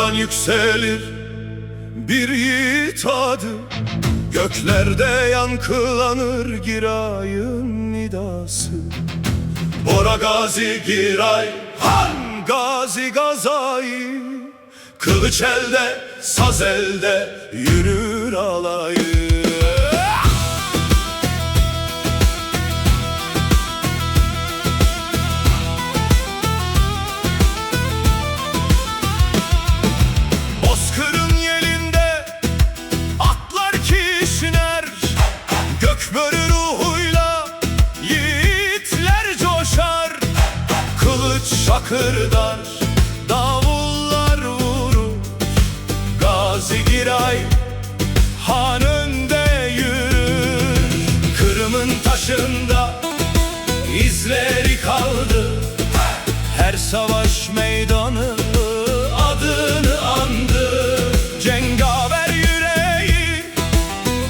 Topraktan yükselir bir yiğit adı, göklerde yankılanır Giray'ın nidası. Bora Gazi Giray, Han Gazi Gazayı, kılıç elde, saz elde, yürür alayı. Bozkırın yelinde atlar kişner, gökbörü ruhuyla yiğitler coşar. Kılıç şakırdar, davullar vurur, Gazi Giray Han önde yürür. Kırım'ın taşında izleri kaldı, her savaş meydanı adını andı. Cengaver yüreği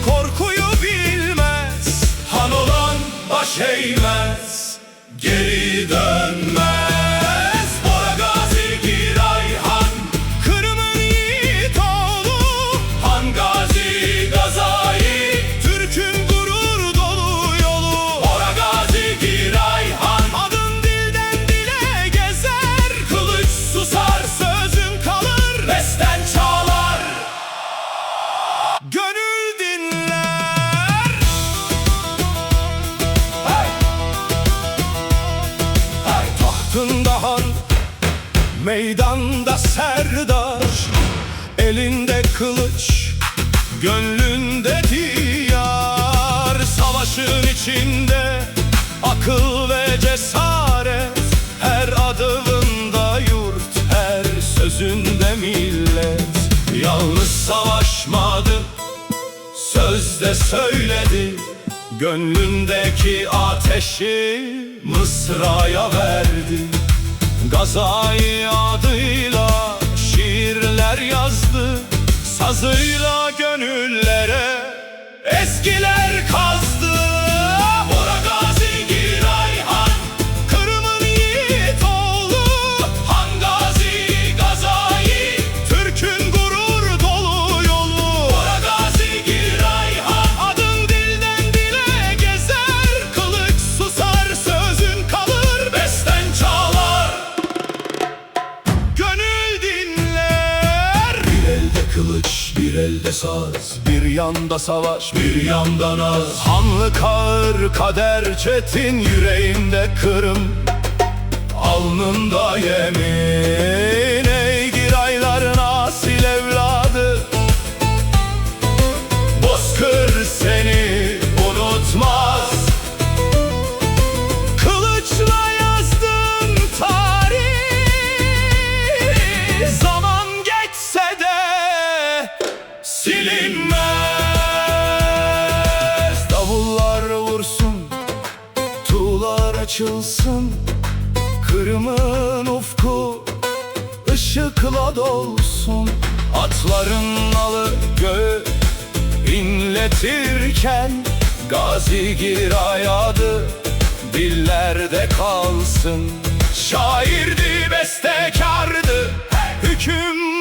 korkuyu bilmez, han olan baş eğmez, geri dönmez. Bora Gazi Giray Han, Kırım'ın yiğit oğlu, Han Gazi Gazayı, Türk'ün gurur dolu yolu. Bora Gazi Giray Han, adın dilden dile gezer, kılıç susar sözün kalır, besten çağlar, gönül dinler. Hey! Hey! Tahtında han, meydanda serdar, elinde kılıç, gönlünde diyar. Savaşın içinde akıl ve cesaret, her adımında yurt, her sözünde millet. Yalnız savaşmadı, sözde söyledi, gönlündeki ateşi mısraya verdi. Gazayı adıyla şiirler yazdı, sazıyla gönüllere ezgiler kazdı. Bora Gazi Giray Han, Kırım'ın yiğit oğlu, Han Gazi Gazayı, Türk'ün gurur dolu yolu. Bora Gazi Giray Han, adın dilden dile gezer, kılıç susar sözün kalır, besten çağlar, gönül dinler. Bir elde kılıç, bir elde saz, bir yanda savaş, bir yanda naz. Hanlık ağır, kader çetin, yüreğinde Kırım, alnında yemin. Ey Girayların asil evladı, Bozkır seni unutmaz. Kılıçla yazdın tarih, zaman geçse de silinmez. Davullar vursun, tuğlar açılsın, Kırım'ın ufku ışıkla dolsun. Atların nalı göğü inletirken, Gazi Giray adı dillerde kalsın. Şairdi, bestekardı, hüküm